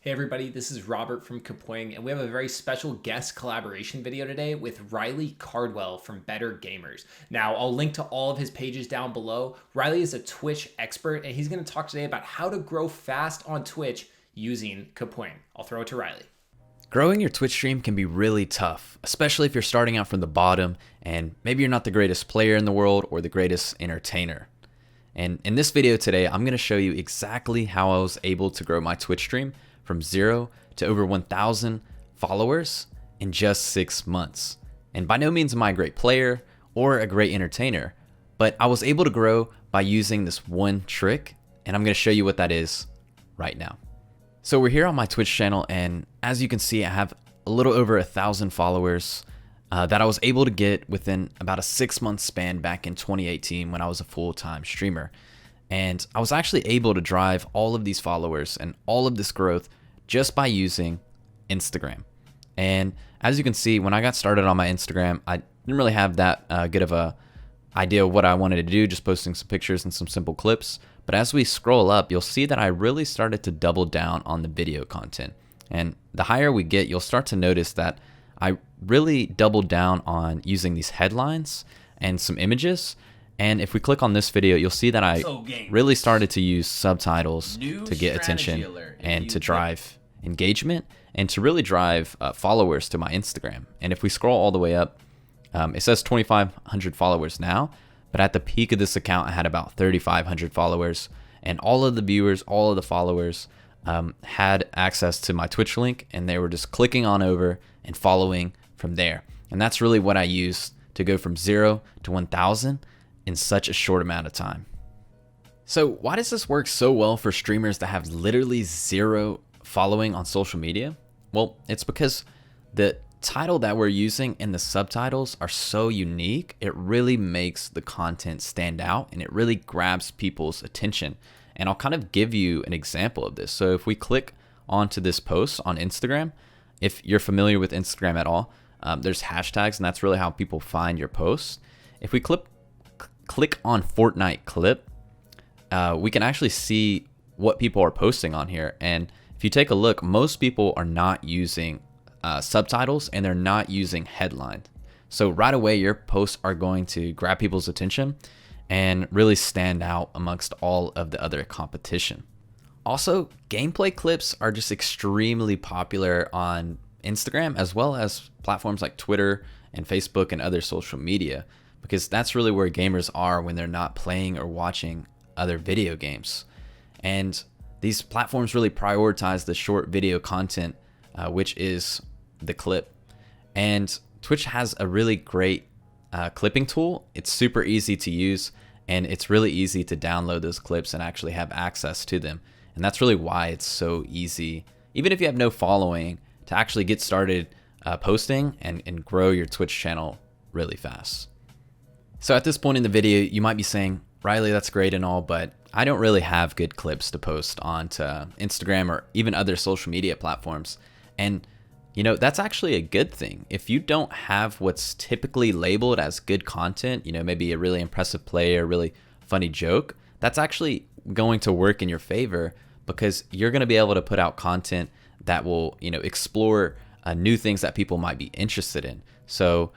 Hey everybody, this is Robert from Kapwing, and we have a very special guest collaboration video today with Riley Cardwell from Better Gamers. Now, I'll link to all of his pages down below. Riley is a Twitch expert, and he's going to talk today about how to grow fast on Twitch using Kapwing. I'll throw it to Riley. Growing your Twitch stream can be really tough, especially if you're starting out from the bottom and maybe you're not the greatest player in the world or the greatest entertainer. And in this video today, I'm going to show you exactly how I was able to grow my Twitch stream from 0 to over 1,000 followers in just 6 months. And by no means am I a great player or a great entertainer, but I was able to grow by using this one trick, and I'm going to show you what that is right now. So we're here on my Twitch channel, and as you can see, I have a little over 1,000 followers that I was able to get within about a 6-month span back in 2018 when I was a full-time streamer. And I was actually able to drive all of these followers and all of this growth just by using Instagram. And as you can see, when I got started on my Instagram, I didn't really have that good of a idea of what I wanted to do, just posting some pictures and some simple clips. But as we scroll up, you'll see that I really started to double down on the video content. And the higher we get, you'll start to notice that I really doubled down on using these headlines and some images. And if we click on this video, you'll see that I really started to use subtitles to get attention and to drive engagement and to really drive followers to my Instagram. And if we scroll all the way up, it says 2,500 followers now, but at the peak of this account, I had about 3,500 followers, and all of the viewers, all of the followers had access to my Twitch link, and they were just clicking on over and following from there. And that's really what I used to go from 0 to 1,000 in such a short amount of time. So why does this work so well for streamers that have literally 0 following on social media? Well, it's because the title that we're using and the subtitles are so unique. It really makes the content stand out and it really grabs people's attention. And I'll kind of give you an example of this. So if we click onto this post on Instagram, if you're familiar with Instagram at all, there's hashtags, and that's really how people find your posts. If we click on Fortnite clip, we can actually see what people are posting on here. And if you take a look, most people are not using subtitles and they're not using headlines. So right away, your posts are going to grab people's attention and really stand out amongst all of the other competition. Also, gameplay clips are just extremely popular on Instagram as well as platforms like Twitter and Facebook and other social media, because that's really where gamers are when they're not playing or watching other video games. And these platforms really prioritize the short video content, which is the clip. And Twitch has a really great clipping tool. It's super easy to use, and it's really easy to download those clips and actually have access to them. And that's really why it's so easy, even if you have no following, to actually get started posting and grow your Twitch channel really fast. So at this point in the video, you might be saying, Riley, that's great and all, but I don't really have good clips to post onto Instagram or even other social media platforms. And you know, that's actually a good thing. If you don't have what's typically labeled as good content, you know, maybe a really impressive play or a really funny joke, that's actually going to work in your favor, because you're going to be able to put out content that will, you know, explore new things that people might be interested in. So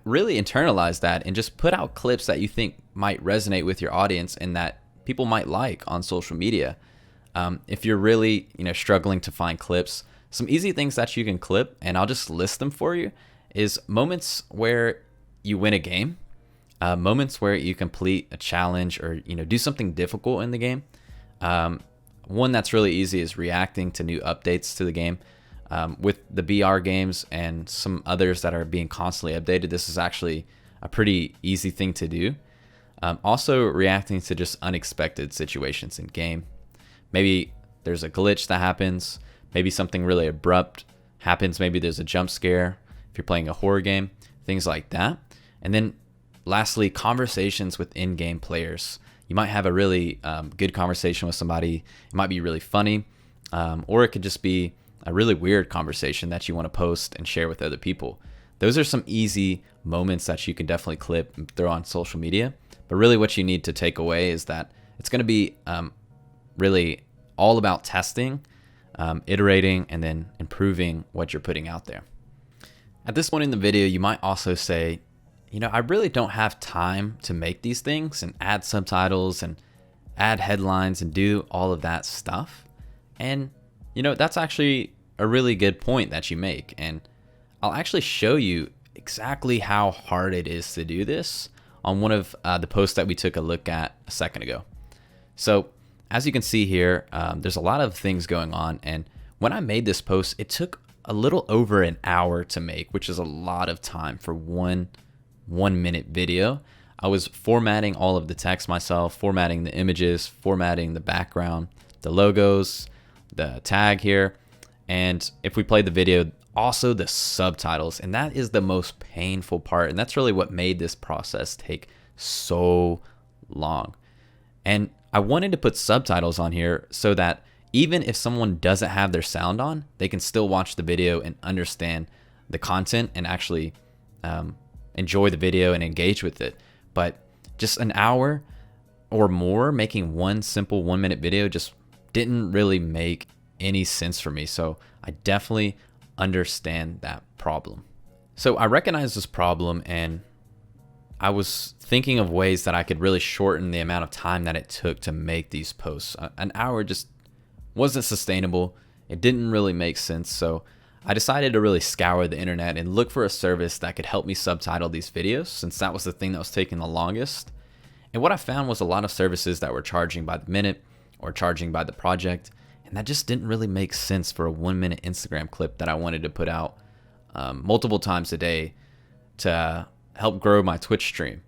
really internalize that and just put out clips that you think might resonate with your audience and that people might like on social media. If you're really, you know, struggling to find clips, some easy things that you can clip, and I'll just list them for you, is moments where you win a game, moments where you complete a challenge or, you know, do something difficult in the game. One that's really easy is reacting to new updates to the game. With the BR games and some others that are being constantly updated, this is actually a pretty easy thing to do. Also reacting to just unexpected situations in game. Maybe there's a glitch that happens. Maybe something really abrupt happens. Maybe there's a jump scare if you're playing a horror game, things like that. And then lastly, conversations with in-game players. You might have a really good conversation with somebody. It might be really funny, or it could just be a really weird conversation that you want to post and share with other people. Those are some easy moments that you can definitely clip and throw on social media. But really what you need to take away is that it's going to be really all about testing iterating, and then improving what you're putting out there. At this point in the video, you might also say, I really don't have time to make these things and add subtitles and add headlines and do all of that stuff. And, that's actually a really good point that you make. And I'll actually show you exactly how hard it is to do this on one of the posts that we took a look at a second ago. So as you can see here, there's a lot of things going on. And when I made this post, it took a little over an hour to make, which is a lot of time for one 1-minute video. I was formatting all of the text myself, formatting the images, formatting the background, the logos, the tag here. And if we play the video, also the subtitles. And that is the most painful part. And that's really what made this process take so long. And I wanted to put subtitles on here so that even if someone doesn't have their sound on, they can still watch the video and understand the content and actually enjoy the video and engage with it. But just an hour or more making one simple 1-minute video just didn't really make any sense for me. So I definitely understand that problem. So I recognize this problem, and I was thinking of ways that I could really shorten the amount of time that it took to make these posts. An hour just wasn't sustainable. It didn't really make sense. So I decided to really scour the internet and look for a service that could help me subtitle these videos, since that was the thing that was taking the longest. And what I found was a lot of services that were charging by the minute or charging by the project. And that just didn't really make sense for a 1-minute Instagram clip that I wanted to put out multiple times a day to help grow my Twitch stream.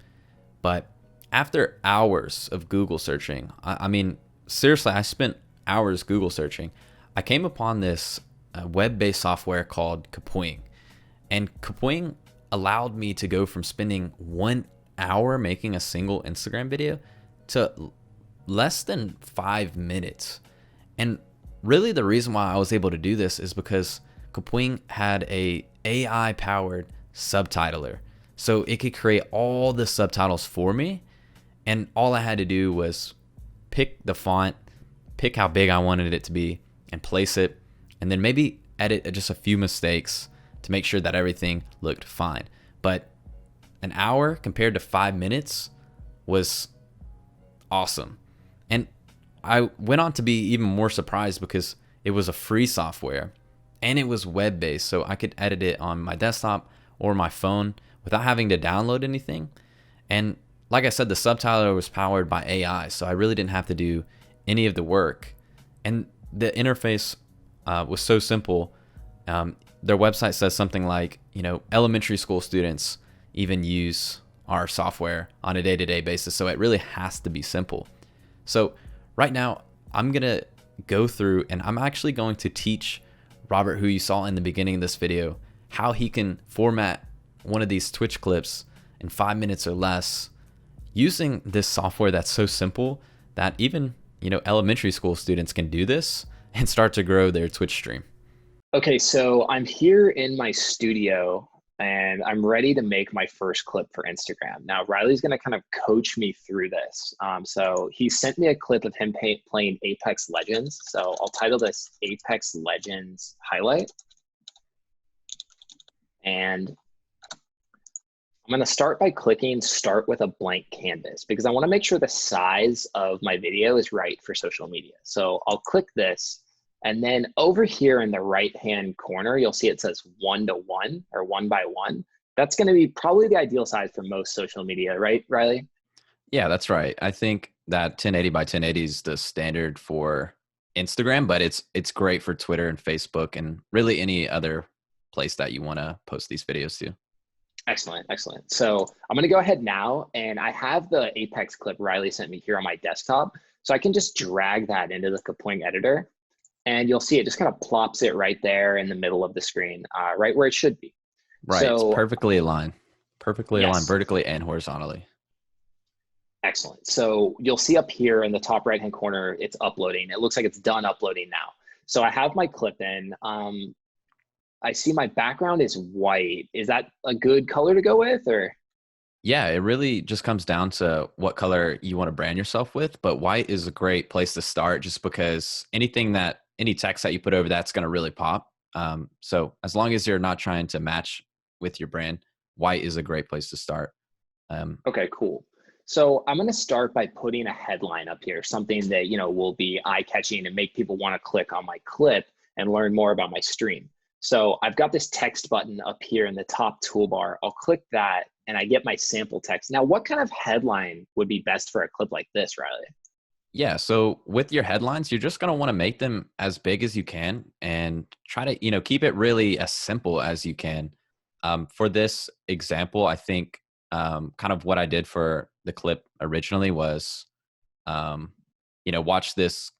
But after hours of Google searching, I mean, seriously, I spent hours Google searching. I came upon this web-based software called Kapwing. And Kapwing allowed me to go from spending 1 hour making a single Instagram video to less than 5 minutes. And really the reason why I was able to do this is because Kapwing had a AI powered subtitler. So it could create all the subtitles for me. And all I had to do was pick the font, pick how big I wanted it to be, and place it. And then maybe edit just a few mistakes to make sure that everything looked fine. But an hour compared to 5 minutes was awesome. And I went on to be even more surprised because it was a free software and it was web-based. So I could edit it on my desktop or my phone without having to download anything. And like I said, the subtitler was powered by AI. So I really didn't have to do any of the work. And the interface was so simple. Their website says something like, elementary school students even use our software on a day-to-day basis. So it really has to be simple. So right now I'm going to go through and I'm actually going to teach Robert, who you saw in the beginning of this video, how he can format one of these Twitch clips in 5 minutes or less using this software that's so simple that even, elementary school students can do this and start to grow their Twitch stream. Okay, so I'm here in my studio and I'm ready to make my first clip for Instagram. Now, Riley's going to kind of coach me through this. So he sent me a clip of him playing Apex Legends. So I'll title this Apex Legends Highlight. And I'm going to start by clicking Start with a Blank Canvas because I want to make sure the size of my video is right for social media. So I'll click this. And then over here in the right-hand corner, you'll see it says 1:1 or 1:1. That's going to be probably the ideal size for most social media, right, Riley? Yeah, that's right. I think that 1080 by 1080 is the standard for Instagram, but it's great for Twitter and Facebook and really any other place that you want to post these videos to. Excellent, excellent. So I'm going to go ahead now, and I have the Apex clip Riley sent me here on my desktop. So I can just drag that into the Kapwing editor. And you'll see it just kind of plops it right there in the middle of the screen, right where it should be. Right, so, it's perfectly aligned vertically and horizontally. Excellent. So you'll see up here in the top right-hand corner, it's uploading. It looks like it's done uploading now. So I have my clip in. I see my background is white. Is that a good color to go with, or? Yeah, it really just comes down to what color you want to brand yourself with, but white is a great place to start just because anything that any text that you put over that's going to really pop. So as long as you're not trying to match with your brand, white is a great place to start. Okay, cool. So I'm going to start by putting a headline up here, something that, will be eye-catching and make people want to click on my clip and learn more about my stream. So I've got this text button up here in the top toolbar. I'll click that and I get my sample text. Now, what kind of headline would be best for a clip like this, Riley? Yeah, so with your headlines, you're just going to want to make them as big as you can and try to, keep it really as simple as you can. For this example, I think kind of what I did for the clip originally was, watch this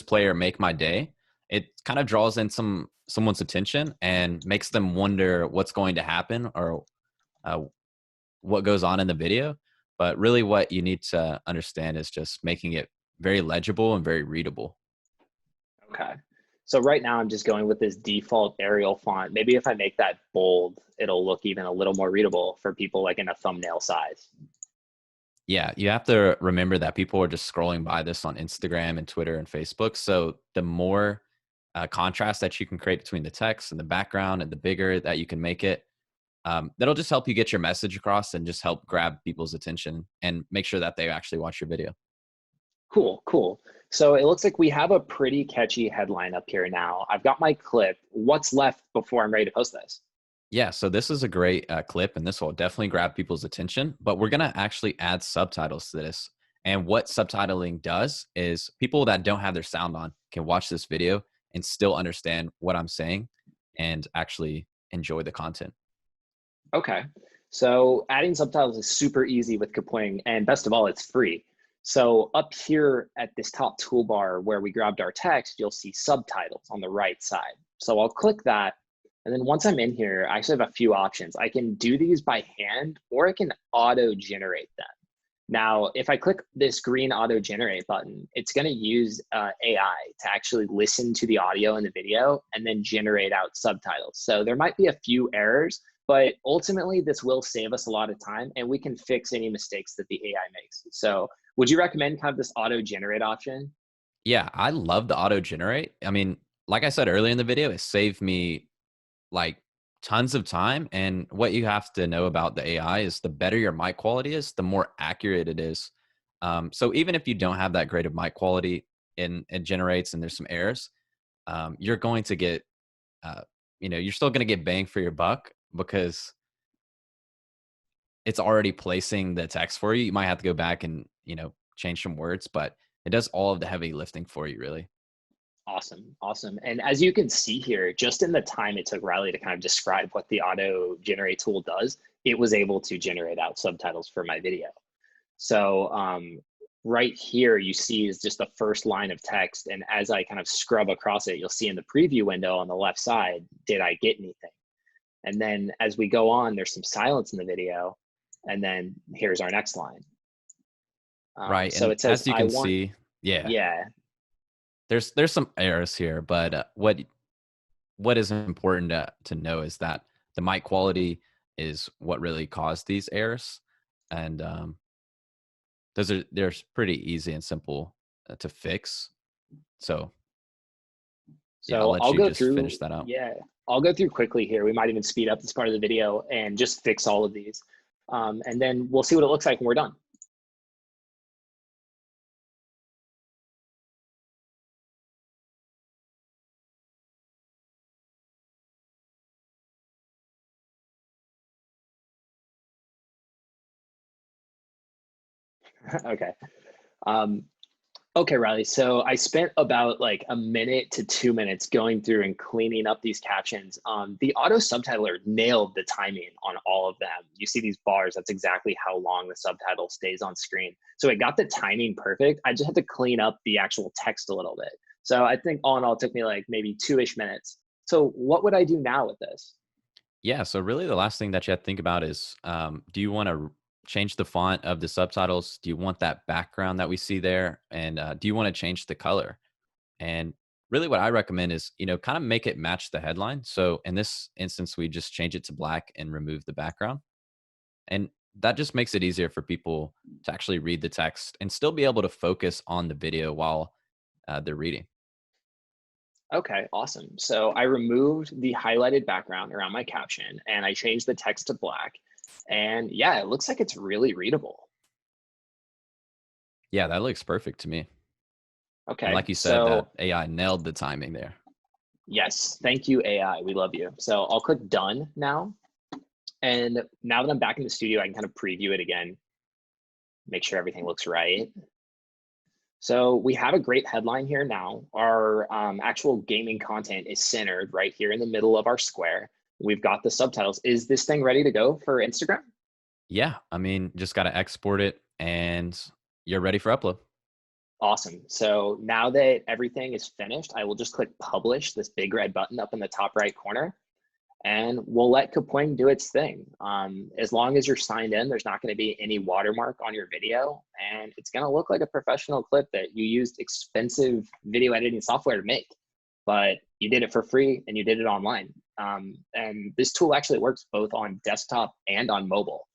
player make my day. It kind of draws in someone's attention and makes them wonder what's going to happen or uh, what goes on in the video. But really, what you need to understand is just making it very legible and very readable. Okay. So right now I'm just going with this default Arial font. Maybe if I make that bold, it'll look even a little more readable for people like in a thumbnail size. Yeah, you have to remember that people are just scrolling by this on Instagram and Twitter and Facebook. So the more contrast that you can create between the text and the background and the bigger that you can make it, that'll just help you get your message across and just help grab people's attention and make sure that they actually watch your video. Cool, cool. So it looks like we have a pretty catchy headline up here now. I've got my clip. What's left before I'm ready to post this? Yeah, so this is a great clip, and this will definitely grab people's attention. But we're going to actually add subtitles to this. And what subtitling does is people that don't have their sound on can watch this video and still understand what I'm saying and actually enjoy the content. Okay. So adding subtitles is super easy with Kapwing, and best of all, it's free. So up here at this top toolbar where we grabbed our text, you'll see subtitles on the right side. So I'll click that. And then once I'm in here, I actually have a few options. I can do these by hand or I can auto-generate them. Now, if I click this green auto-generate button, it's going to use AI to actually listen to the audio and the video and then generate out subtitles. So there might be a few errors, but ultimately this will save us a lot of time and we can fix any mistakes that the AI makes. So would you recommend kind of this auto-generate option? Yeah, I love the auto generate. I mean, like I said earlier in the video, it saved me like tons of time. And what you have to know about the AI is the better your mic quality is, the more accurate it is. So even if you don't have that great of mic quality and it generates and there's some errors, you're going to get, you're still going to get bang for your buck because it's already placing the text for you. You might have to go back and, change some words, but it does all of the heavy lifting for you, really. Awesome, awesome. And as you can see here, just in the time it took Riley to kind of describe what the auto generate tool does, it was able to generate out subtitles for my video. So right here, you see is just the first line of text. And as I kind of scrub across it, you'll see in the preview window on the left side, did I get anything? And then as we go on, there's some silence in the video. And then here's our next line. Right. So And it says, as you I can want, see, yeah, yeah, there's some errors here, but what is important to know is that the mic quality is what really caused these errors, and they're pretty easy and simple to fix. So yeah, I'll so let I'll you go just through, finish that out. yeah, I'll go through quickly here. We might even speed up this part of the video and just fix all of these. And then we'll see what it looks like when we're done. Okay. Um, okay, Riley. So I spent about like a minute to 2 minutes going through and cleaning up these captions. The auto subtitler nailed the timing on all of them. You see these bars, that's exactly how long the subtitle stays on screen. So it got the timing perfect. I just had to clean up the actual text a little bit. So I think all in all, it took me like maybe 2-ish minutes. So what would I do now with this? Yeah, so really the last thing that you have to think about is, do you want to change the font of the subtitles? Do you want that background that we see there? And do you want to change the color? And really what I recommend is, kind of make it match the headline. So in this instance, we just change it to black and remove the background. And that just makes it easier for people to actually read the text and still be able to focus on the video while they're reading. Okay, awesome. So I removed the highlighted background around my caption and I changed the text to black. And yeah, it looks like it's really readable. Yeah, that looks perfect to me. And Okay, like you said, that so AI nailed the timing there. yes, thank you, AI. We love you. So I'll click done now. And now that I'm back in the studio, I can kind of preview it again, make sure everything looks right. So we have a great headline here now. Our actual gaming content is centered right here in the middle of our square. We've got the subtitles. Is this thing ready to go for Instagram? Yeah, I mean, just got to export it and you're ready for upload. Awesome. So now that everything is finished, I will just click publish, this big red button up in the top right corner, and we'll let Kapwing do its thing. As long as you're signed in, there's not going to be any watermark on your video, and it's going to look like a professional clip that you used expensive video editing software to make, but you did it for free and you did it online. And this tool actually works both on desktop and on mobile,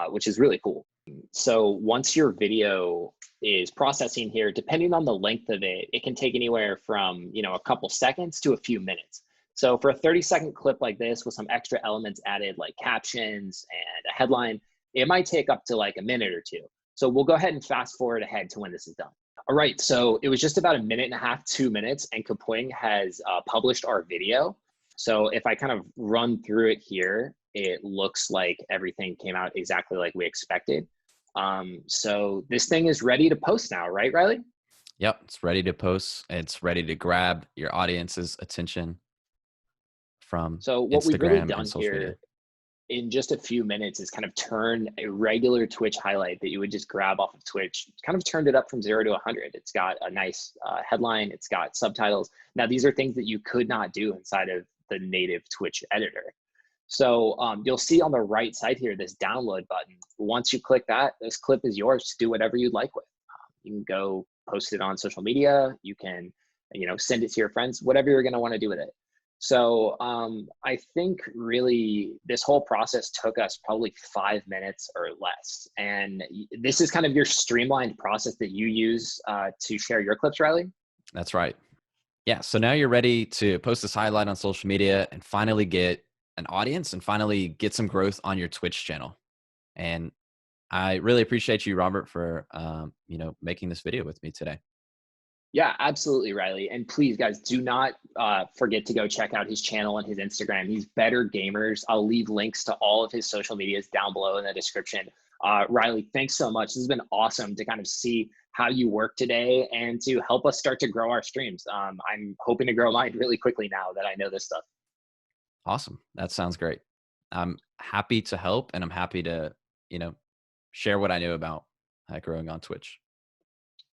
which is really cool. So once your video is processing here, depending on the length of it, it can take anywhere from, a couple seconds to a few minutes. So for a 30-second clip like this with some extra elements added like captions and a headline, it might take up to like a minute or two. So we'll go ahead and fast forward ahead to when this is done. All right, so it was just about a minute and a half, 2 minutes, and Kapwing has published our video. So if I kind of run through it here, it looks like everything came out exactly like we expected. So this thing is ready to post now, right, Riley? Yep, it's ready to post. It's ready to grab your audience's attention from So what we've really Instagram and done social media. here in just a few minutes is kind of turn a regular Twitch highlight that you would just grab off of Twitch, kind of turned it up from 0 to 100. It's got a nice headline. It's got subtitles. Now, these are things that you could not do inside of the native Twitch editor. So you'll see on the right side here, this download button. Once you click that, this clip is yours to do whatever you'd like with. You can go post it on social media. You can, send it to your friends, whatever you're going to want to do with it. So I think really this whole process took us probably 5 minutes or less. And this is kind of your streamlined process that you use to share your clips, Riley? That's right. Yeah, so now you're ready to post this highlight on social media and finally get an audience and finally get some growth on your Twitch channel. And I really appreciate you, Robert, for making this video with me today. Yeah, absolutely, Riley. And please, guys, do not forget to go check out his channel and his Instagram. He's Better Gamers. I'll leave links to all of his social medias down below in the description. Riley, thanks so much. This has been awesome to kind of see how you work today and to help us start to grow our streams. I'm hoping to grow mine really quickly now that I know this stuff. Awesome. That sounds great. I'm happy to help and I'm happy to, share what I know about growing on Twitch.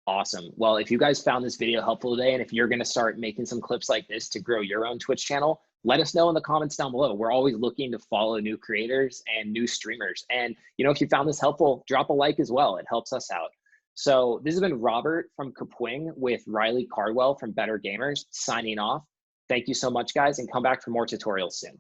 Awesome. Well, if you guys found this video helpful today, and if you're going to start making some clips like this to grow your own Twitch channel, let us know in the comments down below. We're always looking to follow new creators and new streamers. And, if you found this helpful, drop a like as well. It helps us out. So this has been Robert from Kapwing with Riley Cardwell from Better Gamers signing off. Thank you so much, guys, and come back for more tutorials soon.